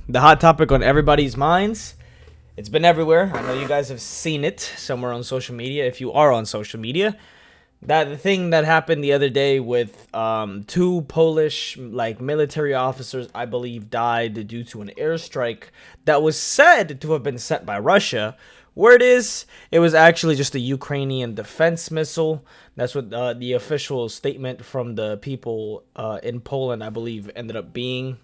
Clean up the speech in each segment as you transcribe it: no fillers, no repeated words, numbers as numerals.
the hot topic on everybody's minds. It's been everywhere. I know you guys have seen it somewhere on social media. If you are on social media, the thing that happened the other day with two Polish military officers, I believe, died due to an airstrike that was said to have been sent by Russia. Word is, it was actually just a Ukrainian defense missile. That's what the official statement from the people in Poland, I believe, ended up being.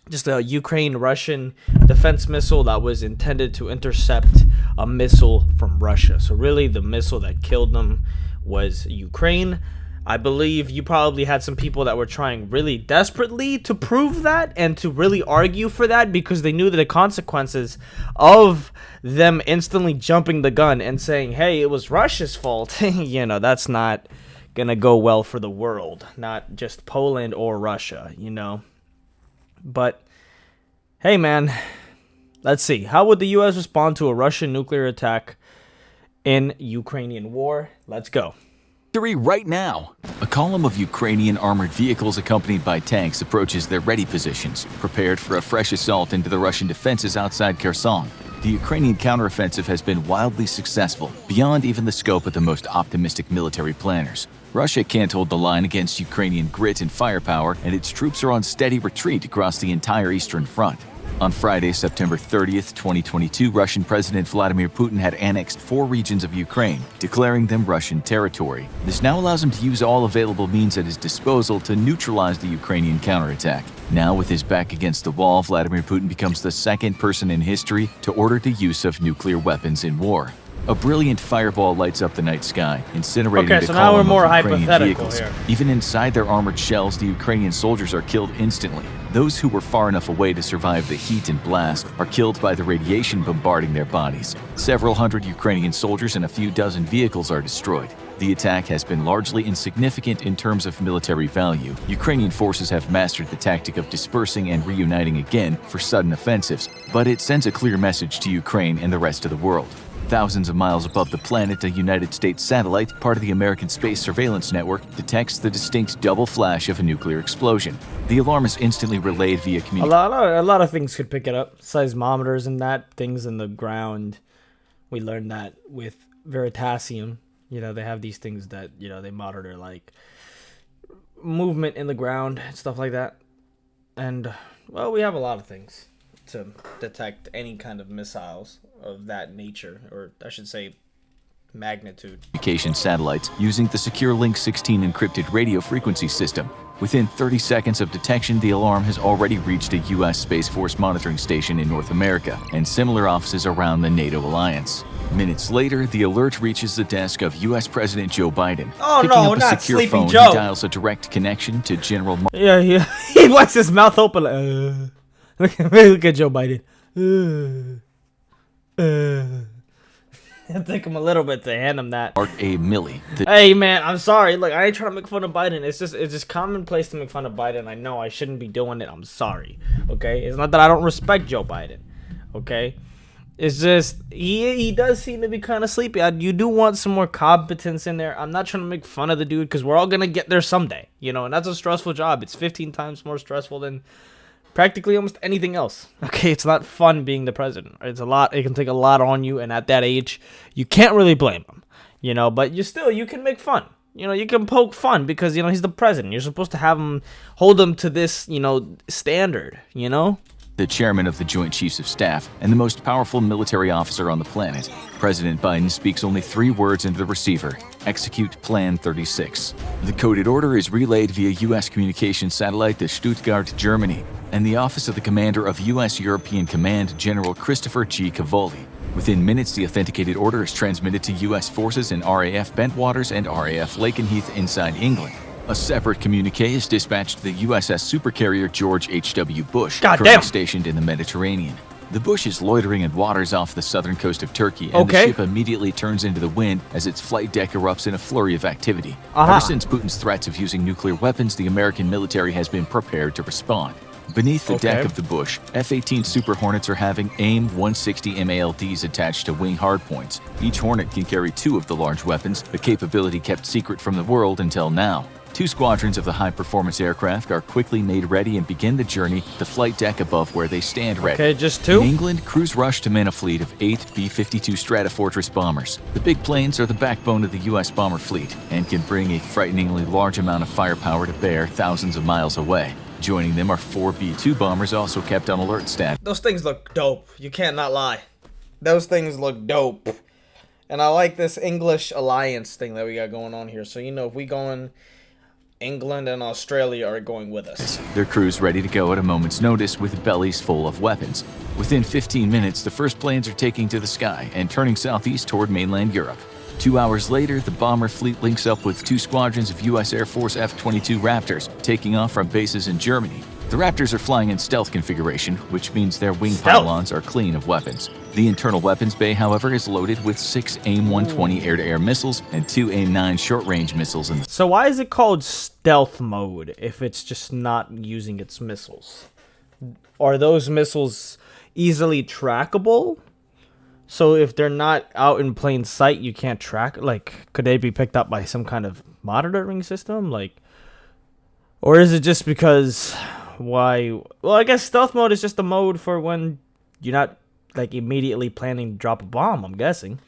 Just a Ukraine-Russian defense missile that was intended to intercept a missile from Russia. So really, the missile that killed them was Ukraine. I believe you probably had some people that were trying really desperately to prove that and to really argue for that because they knew the consequences of them instantly jumping the gun and saying, hey, it was Russia's fault. That's not going to go well for the world, not just Poland or Russia, But, hey, man, let's see. How would the U.S. respond to a Russian nuclear attack in Ukrainian war? Let's go. Right now, a column of Ukrainian armored vehicles accompanied by tanks approaches their ready positions, prepared for a fresh assault into the Russian defenses outside Kherson. The Ukrainian counteroffensive has been wildly successful, beyond even the scope of the most optimistic military planners. Russia can't hold the line against Ukrainian grit and firepower, and its troops are on steady retreat across the entire Eastern Front. On Friday, September 30th, 2022, Russian President Vladimir Putin had annexed 4 regions of Ukraine, declaring them Russian territory. This now allows him to use all available means at his disposal to neutralize the Ukrainian counterattack. Now, with his back against the wall, Vladimir Putin becomes the second person in history to order the use of nuclear weapons in war. A brilliant fireball lights up the night sky, incinerating the column of Ukrainian vehicles. Here. Even inside their armored shells, the Ukrainian soldiers are killed instantly. Those who were far enough away to survive the heat and blast are killed by the radiation bombarding their bodies. Several hundred Ukrainian soldiers and a few dozen vehicles are destroyed. The attack has been largely insignificant in terms of military value. Ukrainian forces have mastered the tactic of dispersing and reuniting again for sudden offensives, but it sends a clear message to Ukraine and the rest of the world. Thousands of miles above the planet, a United States satellite, part of the American Space Surveillance Network, detects the distinct double flash of a nuclear explosion. The alarm is instantly relayed via communication. A lot of things could pick it up. Seismometers and things in the ground. We learned that with Veritasium. They have these things that, they monitor movement in the ground, stuff like that. And, well, we have a lot of things to detect any kind of missiles of that nature, or I should say magnitude. Communication satellites using the Secure Link 16 encrypted radio frequency system. Within 30 seconds of detection, the alarm has already reached a U.S. Space Force monitoring station in North America and similar offices around the NATO alliance. Minutes later, the alert reaches the desk of U.S. President Joe Biden. Oh, Picking no, up a not secure Sleepy phone, Joe. He dials a direct connection to General Yeah. He wants his mouth open. Look at Joe Biden. It'll take him a little bit to hand him that. Mark A. Milley. Hey, man, I'm sorry. Look, I ain't trying to make fun of Biden. It's just commonplace to make fun of Biden. I know I shouldn't be doing it. I'm sorry. Okay? It's not that I don't respect Joe Biden. Okay? It's just, he does seem to be kind of sleepy. You do want some more competence in there. I'm not trying to make fun of the dude because we're all going to get there someday. And that's a stressful job. It's 15 times more stressful than practically almost anything else. Okay, it's not fun being the president. It's a lot. It can take a lot on you, and at that age, you can't really blame him. But you can make fun. You can poke fun because he's the president. You're supposed to hold him to this, standard. The chairman of the Joint Chiefs of Staff and the most powerful military officer on the planet. President Biden speaks only 3 words into the receiver: execute Plan 36. The coded order is relayed via U.S. communications satellite to Stuttgart, Germany, and the office of the commander of U.S. European Command, General Christopher G. Cavalli. Within minutes, the authenticated order is transmitted to U.S. forces in RAF Bentwaters and RAF Lakenheath inside England. A separate communique is dispatched to the USS supercarrier George H.W. Bush, currently stationed in the Mediterranean. The Bush is loitering in waters off the southern coast of Turkey, and the ship immediately turns into the wind as its flight deck erupts in a flurry of activity. Ever since Putin's threats of using nuclear weapons, the American military has been prepared to respond. Beneath the deck of the Bush, F-18 Super Hornets are having AIM-160 MALDs attached to wing hardpoints. Each Hornet can carry 2 of the large weapons, a capability kept secret from the world until now. 2 squadrons of the high-performance aircraft are quickly made ready and begin the journey to the flight deck above where they stand ready. Okay, just 2? In England, crews rush to man a fleet of 8 B-52 Stratofortress bombers. The big planes are the backbone of the U.S. bomber fleet and can bring a frighteningly large amount of firepower to bear thousands of miles away. Joining them are 4 B-2 bombers also kept on alert status. Those things look dope. You can't not lie. Those things look dope. And I like this English alliance thing that we got going on here. So, you know, if we going... England and Australia are going with us. Their crews ready to go at a moment's notice with bellies full of weapons. Within 15 minutes, the first planes are taking to the sky and turning southeast toward mainland Europe. 2 hours later, the bomber fleet links up with 2 squadrons of U.S. Air Force F-22 Raptors, taking off from bases in Germany. The Raptors are flying in stealth configuration, which means their wing pylons are clean of weapons. The internal weapons bay, however, is loaded with 6 AIM-120 air-to-air missiles and 2 AIM-9 short-range missiles. So why is it called stealth mode if it's just not using its missiles? Are those missiles easily trackable? So if they're not out in plain sight, you can't track, like, could they be picked up by some kind of monitoring system? Like, or is it just because... Why? Well, I guess stealth mode is just a mode for when you're not like immediately planning to drop a bomb, I'm guessing.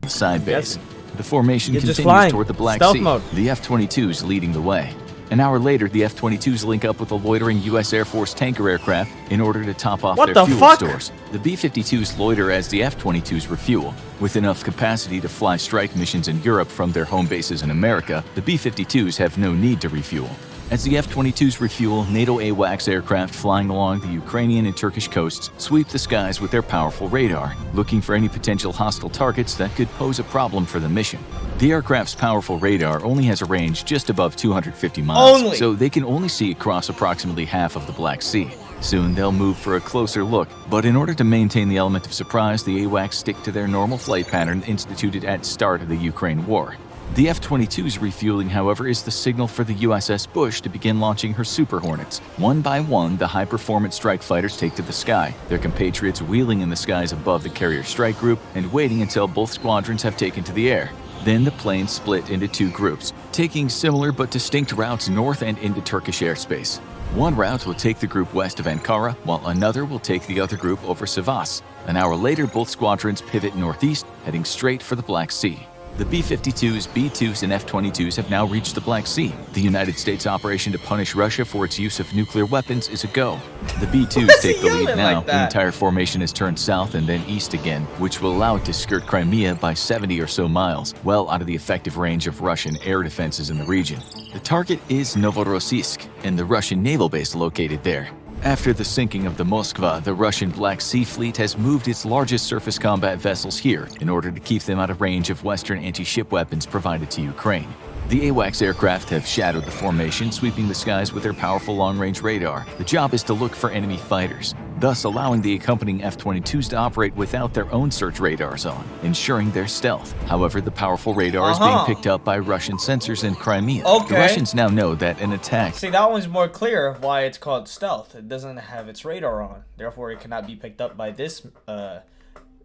Side base. The formation You're continues toward the Black stealth Sea. Mode. The F-22s leading the way. An hour later, the F-22s link up with a loitering U.S. Air Force tanker aircraft in order to top off their fuel stores. The B-52s loiter as the F-22s refuel. With enough capacity to fly strike missions in Europe from their home bases in America, the B-52s have no need to refuel. As the F-22s refuel, NATO AWACS aircraft flying along the Ukrainian and Turkish coasts sweep the skies with their powerful radar, looking for any potential hostile targets that could pose a problem for the mission. The aircraft's powerful radar only has a range just above 250 miles, so they can only see across approximately half of the Black Sea. Soon they'll move for a closer look, but in order to maintain the element of surprise, the AWACS stick to their normal flight pattern instituted at start of the Ukraine war. The F-22's refueling, however, is the signal for the USS Bush to begin launching her Super Hornets. One by one, the high-performance strike fighters take to the sky, their compatriots wheeling in the skies above the carrier strike group and waiting until both squadrons have taken to the air. Then the planes split into 2 groups, taking similar but distinct routes north and into Turkish airspace. One route will take the group west of Ankara, while another will take the other group over Sivas. An hour later, both squadrons pivot northeast, heading straight for the Black Sea. The B-52s, B-2s, and F-22s have now reached the Black Sea. The United States operation to punish Russia for its use of nuclear weapons is a go. The B-2s take the lead now. The entire formation has turned south and then east again, which will allow it to skirt Crimea by 70 or so miles, well out of the effective range of Russian air defenses in the region. The target is Novorossiysk and the Russian naval base located there. After the sinking of the Moskva, the Russian Black Sea Fleet has moved its largest surface combat vessels here in order to keep them out of range of Western anti-ship weapons provided to Ukraine. The AWACS aircraft have shadowed the formation, sweeping the skies with their powerful long-range radar. The job is to look for enemy fighters, thus allowing the accompanying F-22s to operate without their own search radars on, ensuring their stealth. However, the powerful radar is being picked up by Russian sensors in Crimea. The Russians now know that an attack... See, that one's more clear of why it's called stealth. It doesn't have its radar on. Therefore, it cannot be picked up by this,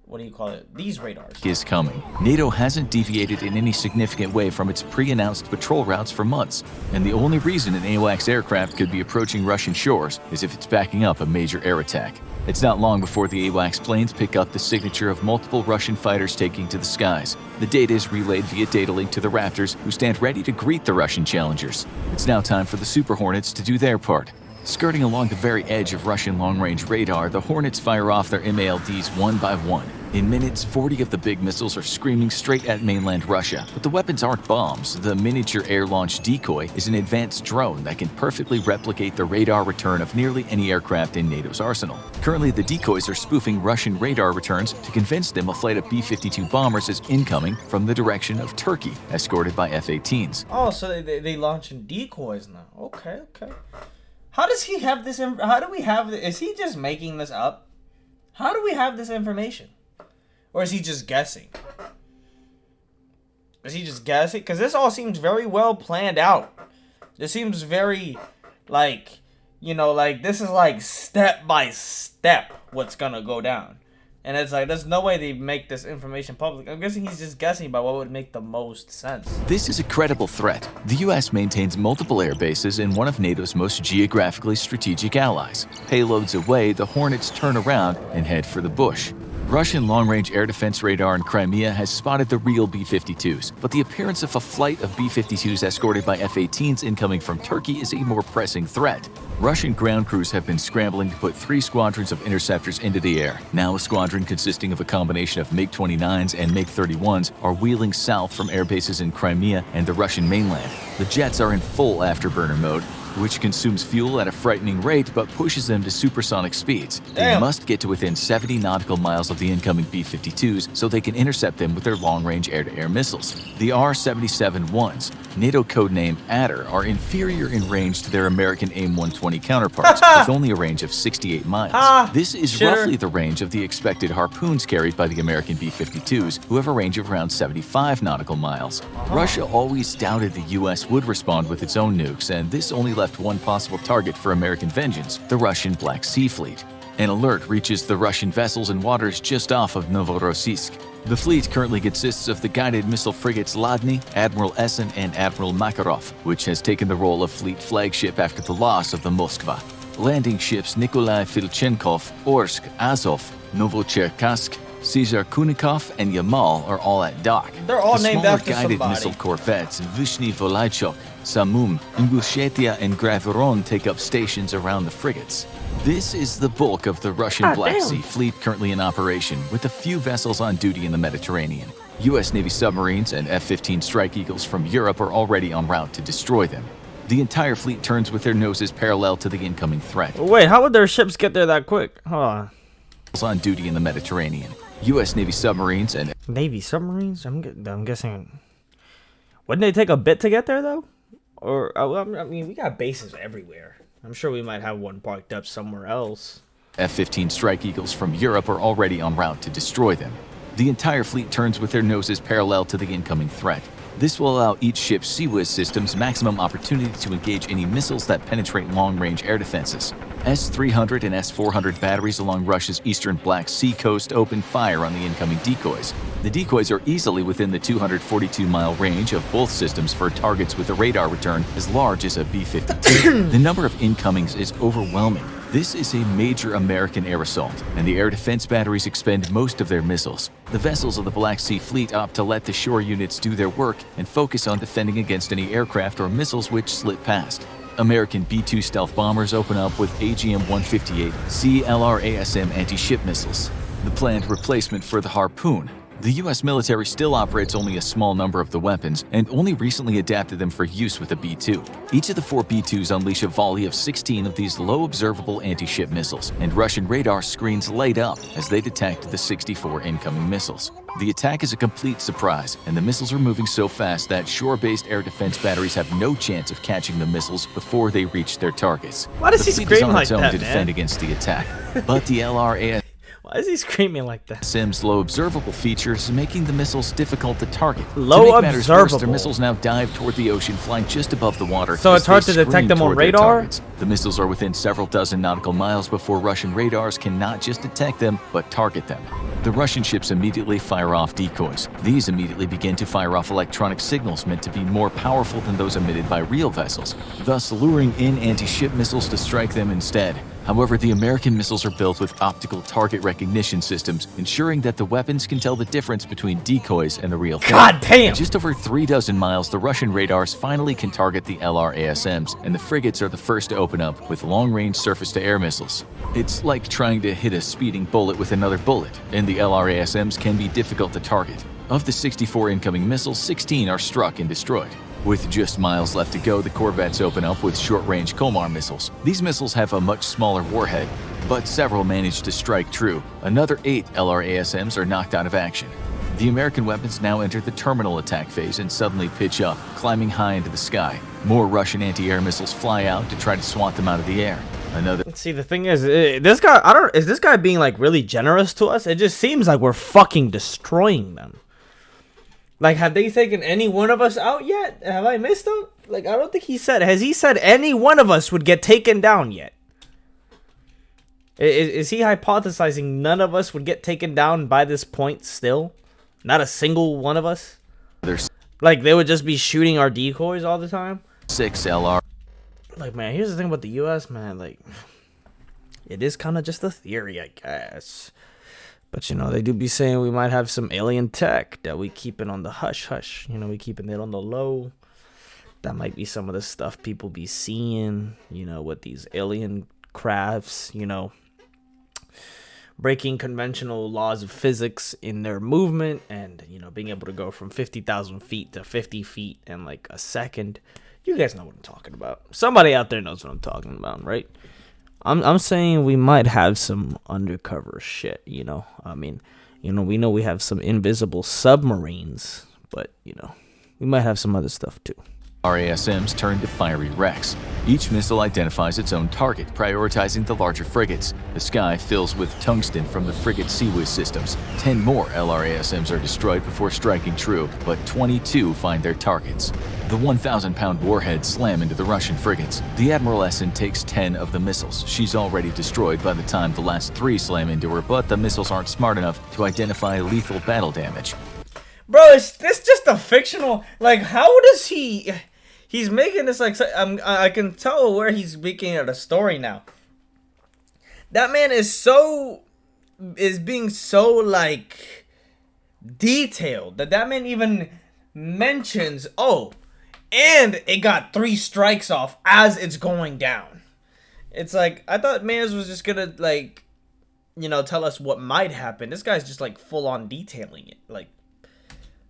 what do you call it? These radars. Is coming. NATO hasn't deviated in any significant way from its pre-announced patrol routes for months, and the only reason an AWACS aircraft could be approaching Russian shores is if it's backing up a major air attack. It's not long before the AWACS planes pick up the signature of multiple Russian fighters taking to the skies. The data is relayed via data link to the Raptors, who stand ready to greet the Russian challengers. It's now time for the Super Hornets to do their part. Skirting along the very edge of Russian long-range radar, the Hornets fire off their MALDs one by one. In minutes, 40 of the big missiles are screaming straight at mainland Russia. But the weapons aren't bombs. The miniature air-launched decoy is an advanced drone that can perfectly replicate the radar return of nearly any aircraft in NATO's arsenal. Currently, the decoys are spoofing Russian radar returns to convince them a flight of B-52 bombers is incoming from the direction of Turkey, escorted by F-18s. Oh, so they launching decoys now. Okay. How does he have this? How do we have this? Is he just making this up? How do we have this information? Or is he just guessing? Is he just guessing? Because this all seems very well planned out. This seems very, like, you know, like this is like step by step what's gonna go down. And it's like, there's no way they make this information public. I'm guessing he's just guessing about what would make the most sense. This is a credible threat. The US maintains multiple air bases in one of NATO's most geographically strategic allies. Payloads away, the Hornets turn around and head for the bush. Russian long-range air defense radar in Crimea has spotted the real B-52s, but the appearance of a flight of B-52s escorted by F-18s incoming from Turkey is a more pressing threat. Russian ground crews have been scrambling to put 3 squadrons of interceptors into the air. Now a squadron consisting of a combination of MiG-29s and MiG-31s are wheeling south from air bases in Crimea and the Russian mainland. The jets are in full afterburner mode, which consumes fuel at a frightening rate but pushes them to supersonic speeds. They must get to within 70 nautical miles of the incoming B-52s so they can intercept them with their long-range air-to-air missiles. The R-77-1s, NATO codename Adder, are inferior in range to their American AIM-120 counterparts, with only a range of 68 miles. This is roughly the range of the expected Harpoons carried by the American B-52s, who have a range of around 75 nautical miles. Russia always doubted the US would respond with its own nukes, and this only left one possible target for American vengeance, the Russian Black Sea Fleet. An alert reaches the Russian vessels in waters just off of Novorossiysk. The fleet currently consists of the guided missile frigates Ladny, Admiral Essen, and Admiral Makarov, which has taken the role of fleet flagship after the loss of the Moskva. Landing ships Nikolai Filchenkov, Orsk, Azov, Novocherkassk, Caesar Kunikov, and Yamal are all at dock. They're all named after guided somebody. missile corvettes Vyshny Volaichok, Samum, Ingushetia, and Graveron take up stations around the frigates. This is the bulk of the Russian Black Sea Fleet currently in operation, with a few vessels on duty in the Mediterranean. U.S. Navy submarines and F-15 Strike Eagles from Europe are already en route to destroy them. The entire fleet turns with their noses parallel to the incoming threat. Wait, how would their ships get there that quick? Hold on duty in the Mediterranean. U.S. Navy submarines and Navy submarines? I'm guessing. Wouldn't they take a bit to get there though? Or I mean, we got bases everywhere. I'm sure we might have one parked up somewhere else. F-15 Strike Eagles from Europe are already en route to destroy them. The entire fleet turns with their noses parallel to the incoming threat. This will allow each ship's CIWS systems maximum opportunity to engage any missiles that penetrate long-range air defenses. S-300 and S-400 batteries along Russia's eastern Black Sea coast open fire on the incoming decoys. The decoys are easily within the 242-mile range of both systems for targets with a radar return as large as a B-52. The number of incomings is overwhelming. This is a major American air assault, and the air defense batteries expend most of their missiles. The vessels of the Black Sea Fleet opt to let the shore units do their work and focus on defending against any aircraft or missiles which slip past. American B-2 stealth bombers open up with AGM-158C LRASM anti-ship missiles, the planned replacement for the Harpoon. The U.S. military still operates only a small number of the weapons and only recently adapted them for use with a B-2. Each of the 4 B-2s unleash a volley of 16 of these low-observable anti-ship missiles, and Russian radar screens light up as they detect the 64 incoming missiles. The attack is a complete surprise, and the missiles are moving so fast that shore-based air defense batteries have no chance of catching the missiles before they reach their targets. Why does he scream like that, to defend against the attack, but the LRAS Why is he screaming like that? SIM's low observable features, making the missiles difficult to target. Low to make matters worse, observable. their missiles now dive toward the ocean, flying just above the water. So as it's hard they to detect scream them on toward their radar? targets. The missiles are within several dozen nautical miles before Russian radars can not just detect them, but target them. The Russian ships immediately fire off decoys. These immediately begin to fire off electronic signals meant to be more powerful than those emitted by real vessels, thus luring in anti-ship missiles to strike them instead. However, the American missiles are built with optical target recognition systems, ensuring that the weapons can tell the difference between decoys and the real thing. God damn! At just over 36 miles, the Russian radars finally can target the LRASMs, and the frigates are the first to open up with long-range surface-to-air missiles. It's like trying to hit a speeding bullet with another bullet, and the LRASMs can be difficult to target. Of the 64 incoming missiles, 16 are struck and destroyed. With just miles left to go, the corvettes open up with short-range Komar missiles. These missiles have a much smaller warhead, but several manage to strike true. Another 8 LRASMs are knocked out of action. The American weapons now enter the terminal attack phase and suddenly pitch up, climbing high into the sky. More Russian anti-air missiles fly out to try to swat them out of the air. See, the thing is, this guy, is this guy being like really generous to us? It just seems like we're fucking destroying them. Like, have they taken any one of us out yet? Have I missed them? Like, I don't think he said. Has he said any one of us would get taken down yet? Is he hypothesizing none of us would get taken down by this point still? Not a single one of us? There's Like, they would just be shooting our decoys all the time? 6 LR. Like, man, here's the thing about the U.S., man. Like, it is kind of just a theory, I guess. But, you know, they do be saying we might have some alien tech that we keeping on the hush-hush. You know, we keeping it on the low. That might be some of the stuff people be seeing, you know, with these alien crafts, you know, breaking conventional laws of physics in their movement and, you know, being able to go from 50,000 feet to 50 feet in like a second. You guys know what I'm talking about. Somebody out there knows what I'm talking about, right? I'm saying we might have some undercover shit, you know. I mean, you know, we know we have some invisible submarines, but, you know, we might have some other stuff too. RASMs turn to fiery wrecks. Each missile identifies its own target, prioritizing the larger frigates. The sky fills with tungsten from the frigate CIWS systems. 10 more LRASMs are destroyed before striking true, but 22 find their targets. The 1,000-pound warheads slam into the Russian frigates. The Admiral Essen takes 10 of the missiles. She's already destroyed by the time the last 3 slam into her, but the missiles aren't smart enough to identify lethal battle damage. Bro, is this just a fictional? Like, how does he? He's making this like I can tell where he's making it a story now. That man is being so like detailed that man even mentions, oh, and it got 3 strikes off as it's going down. It's like, I thought Mans was just gonna like, you know, tell us what might happen. This guy's just like full on detailing it, like.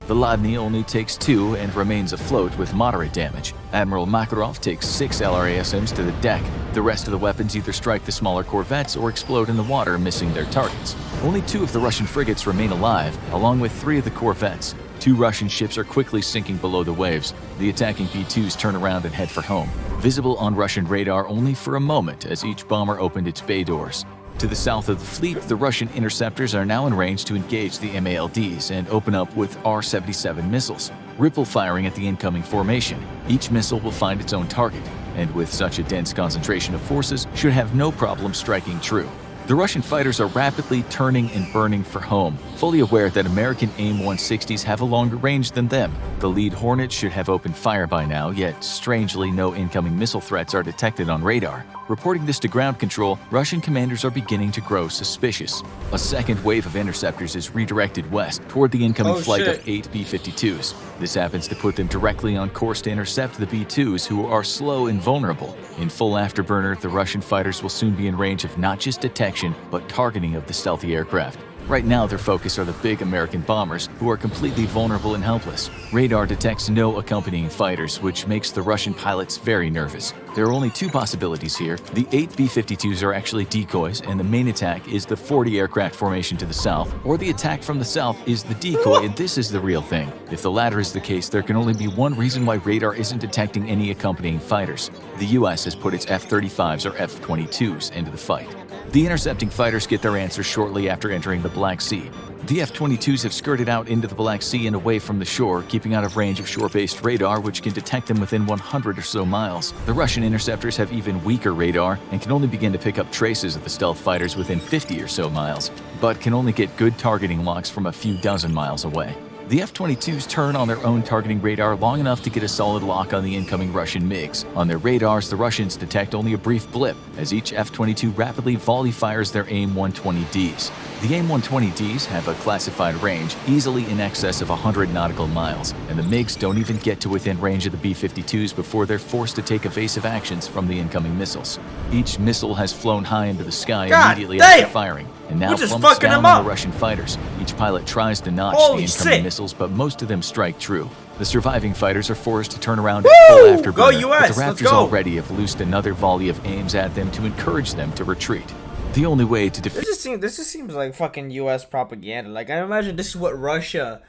The Ladny only takes 2 and remains afloat with moderate damage. Admiral Makarov takes 6 LRASMs to the deck. The rest of the weapons either strike the smaller corvettes or explode in the water, missing their targets. Only 2 of the Russian frigates remain alive, along with 3 of the corvettes. 2 Russian ships are quickly sinking below the waves. The attacking B-2s turn around and head for home, visible on Russian radar only for a moment as each bomber opened its bay doors. To the south of the fleet, the Russian interceptors are now in range to engage the MALDs and open up with R-77 missiles, ripple firing at the incoming formation. Each missile will find its own target, and with such a dense concentration of forces, should have no problem striking true. The Russian fighters are rapidly turning and burning for home, fully aware that American AIM-160s have a longer range than them. The lead Hornet should have opened fire by now, yet strangely no incoming missile threats are detected on radar. Reporting this to ground control, Russian commanders are beginning to grow suspicious. A second wave of interceptors is redirected west toward the incoming flight of 8 B-52s. This happens to put them directly on course to intercept the B-2s, who are slow and vulnerable. In full afterburner, the Russian fighters will soon be in range of not just detection, but targeting of the stealthy aircraft. Right now, their focus are the big American bombers, who are completely vulnerable and helpless. Radar detects no accompanying fighters, which makes the Russian pilots very nervous. There are only 2 possibilities here. The 8 B-52s are actually decoys, and the main attack is the 40 aircraft formation to the south, or the attack from the south is the decoy, and this is the real thing. If the latter is the case, there can only be one reason why radar isn't detecting any accompanying fighters. The US has put its F-35s or F-22s into the fight. The intercepting fighters get their answers shortly after entering the Black Sea. The F-22s have skirted out into the Black Sea and away from the shore, keeping out of range of shore-based radar, which can detect them within 100 or so miles. The Russian interceptors have even weaker radar and can only begin to pick up traces of the stealth fighters within 50 or so miles, but can only get good targeting locks from a few dozen miles away. The F-22s turn on their own targeting radar long enough to get a solid lock on the incoming Russian MiGs. On their radars, the Russians detect only a brief blip as each F-22 rapidly volley fires their AIM-120Ds. The AIM-120Ds have a classified range easily in excess of 100 nautical miles, and the MiGs don't even get to within range of the B-52s before they're forced to take evasive actions from the incoming missiles. Each missile has flown high into the sky immediately after firing, and now plummets down on the Russian fighters. Each pilot tries to notch the incoming missiles, but most of them strike true. The surviving fighters are forced to turn around at full afterburner, but the Raptors already have loosed another volley of aims at them to encourage them to retreat. The only way to defeat this just seems like fucking U.S. propaganda. Like, I imagine this is what Russia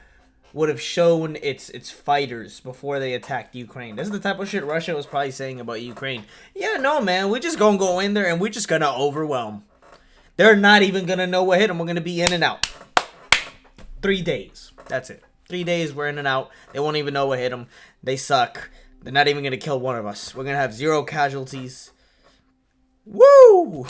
would have shown its fighters before they attacked Ukraine. This is the type of shit Russia was probably saying about Ukraine. Yeah, no, man, we just gonna go in there and we're just gonna overwhelm. They're not even gonna know what hit them. We're gonna be in and out. 3 days. That's it. 3 days, we're in and out. They won't even know what hit them. They suck. They're not even gonna kill one of us. We're gonna have 0 casualties. Woo!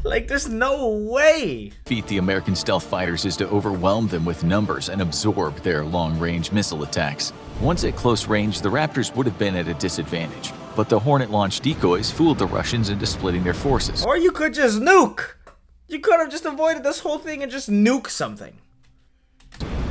Like, there's no way. Defeat the American stealth fighters is to overwhelm them with numbers and absorb their long-range missile attacks. Once at close range, the Raptors would have been at a disadvantage, but the Hornet-launched decoys fooled the Russians into splitting their forces. Or you could just nuke. You could have just avoided this whole thing and just nuke something.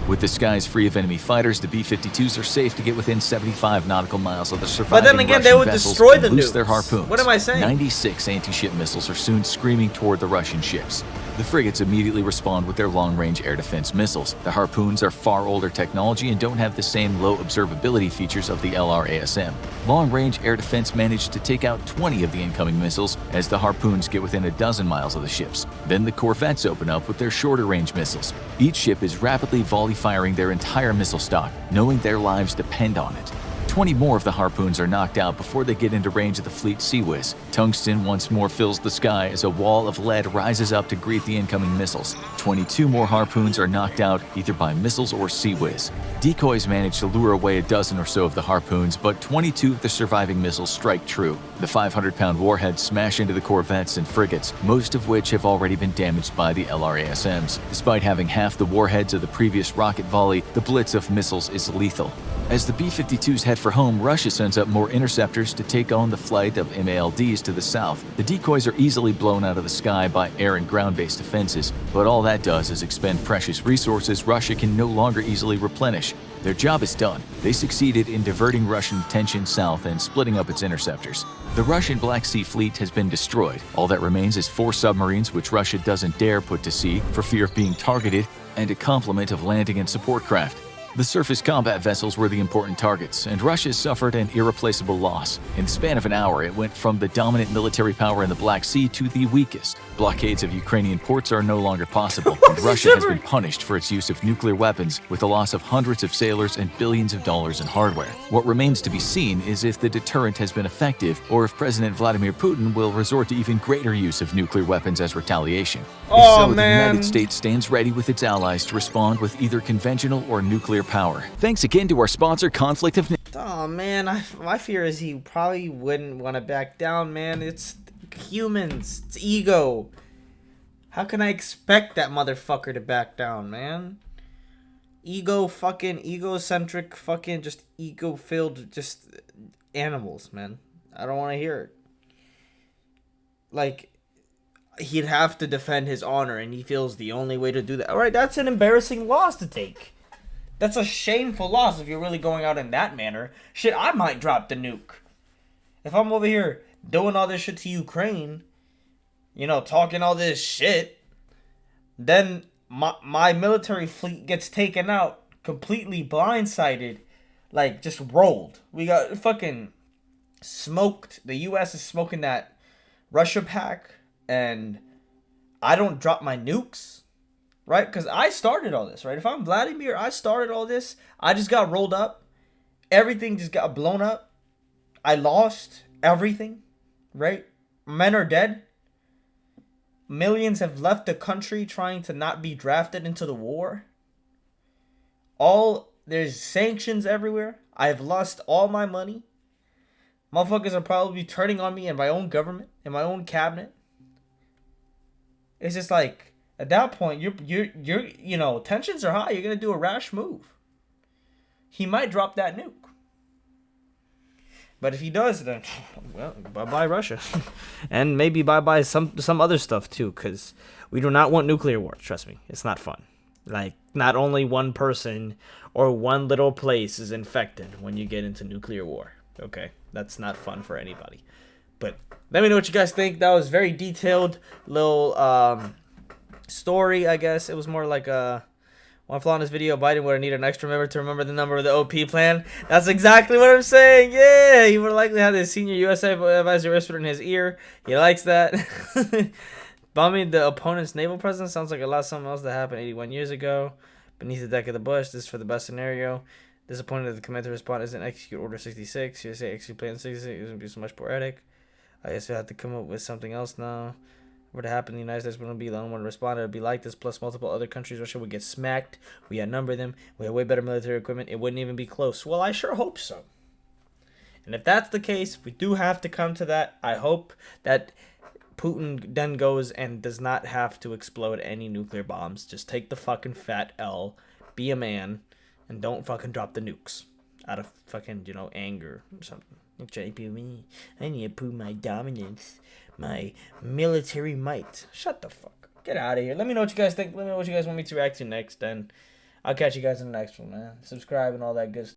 With the skies free of enemy fighters, the B-52s are safe to get within 75 nautical miles of the surviving But then again, Russian they would vessels destroy and the loose nukes. their harpoons. What am I saying? 96 anti-ship missiles are soon screaming toward the Russian ships. The frigates immediately respond with their long-range air defense missiles. The harpoons are far older technology and don't have the same low observability features of the LRASM. Long-range air defense managed to take out 20 of the incoming missiles as the harpoons get within a dozen miles of the ships. Then the corvettes open up with their shorter-range missiles. Each ship is rapidly volley-firing their entire missile stock, knowing their lives depend on it. 20 more of the harpoons are knocked out before they get into range of the fleet Sea Whiz. Tungsten once more fills the sky as a wall of lead rises up to greet the incoming missiles. 22 more harpoons are knocked out either by missiles or Sea Whiz. Decoys manage to lure away a dozen or so of the harpoons, but 22 of the surviving missiles strike true. The 500-pound warheads smash into the corvettes and frigates, most of which have already been damaged by the LRASMs. Despite having half the warheads of the previous rocket volley, the blitz of missiles is lethal. As the B-52s head for home, Russia sends up more interceptors to take on the flight of MALDs to the south. The decoys are easily blown out of the sky by air and ground-based defenses, but all that does is expend precious resources Russia can no longer easily replenish. Their job is done. They succeeded in diverting Russian attention south and splitting up its interceptors. The Russian Black Sea Fleet has been destroyed. All that remains is 4 submarines which Russia doesn't dare put to sea for fear of being targeted, and a complement of landing and support craft. The surface combat vessels were the important targets, and Russia suffered an irreplaceable loss. In the span of an hour, it went from the dominant military power in the Black Sea to the weakest. Blockades of Ukrainian ports are no longer possible, and Russia has been punished for its use of nuclear weapons, with the loss of hundreds of sailors and billions of dollars in hardware. What remains to be seen is if the deterrent has been effective, or if President Vladimir Putin will resort to even greater use of nuclear weapons as retaliation. Oh, If so, man. the United States stands ready with its allies to respond with either conventional or nuclear power. Thanks again to our sponsor, Conflict of Oh man, my fear is he probably wouldn't want to back down, man. It's humans, it's ego. How can I expect that motherfucker to back down, man? Egocentric, fucking just ego-filled, just animals, man. I don't want to hear it. Like, he'd have to defend his honor, and he feels the only way to do that. All right, that's an embarrassing loss to take. That's a shameful loss if you're really going out in that manner. Shit, I might drop the nuke. If I'm over here doing all this shit to Ukraine, you know, talking all this shit, then my military fleet gets taken out, completely blindsided, like, just rolled. We got fucking smoked. The U.S. is smoking that Russia pack, and I don't drop my nukes. Right? Because I started all this, right? If I'm Vladimir, I started all this. I just got rolled up. Everything just got blown up. I lost everything, right? Men are dead. Millions have left the country trying to not be drafted into the war. There's sanctions everywhere. I've lost all my money. Motherfuckers are probably turning on me in my own government, in my own cabinet. It's just like, at that point, you're tensions are high. You're gonna do a rash move. He might drop that nuke. But if he does, then, well, bye-bye Russia. And maybe bye-bye some other stuff too, because we do not want nuclear war. Trust me, it's not fun. Like, not only one person or one little place is infected when you get into nuclear war. Okay, that's not fun for anybody. But let me know what you guys think. That was very detailed little story, I guess. It was more like one flaw in this video: Biden would need an extra member to remember the number of the OP plan. That's exactly what I'm saying. Yeah, he would likely have his senior U.S. advisor whisper in his ear. He likes that. Bombing the opponent's naval presence sounds like a lot of something else that happened 81 years ago beneath the deck of the Bush. This is for the best scenario. Disappointed that the command to respond isn't execute order 66. USA execute plan 66. It would be so much poetic. I guess we have to come up with something else now. Were to happen, the United States wouldn't be the only one to respond. It would be like this, plus multiple other countries. Russia would get smacked. We outnumber them. We have way better military equipment. It wouldn't even be close. Well, I sure hope so. And if that's the case, we do have to come to that. I hope that Putin then goes and does not have to explode any nuclear bombs. Just take the fucking fat L, be a man, and don't fucking drop the nukes out of fucking, anger or something. I need to prove my dominance, my military might. Shut the fuck. Get out of here. Let me know what you guys think. Let me know what you guys want me to react to next, and I'll catch you guys in the next one, man. Subscribe and all that good stuff.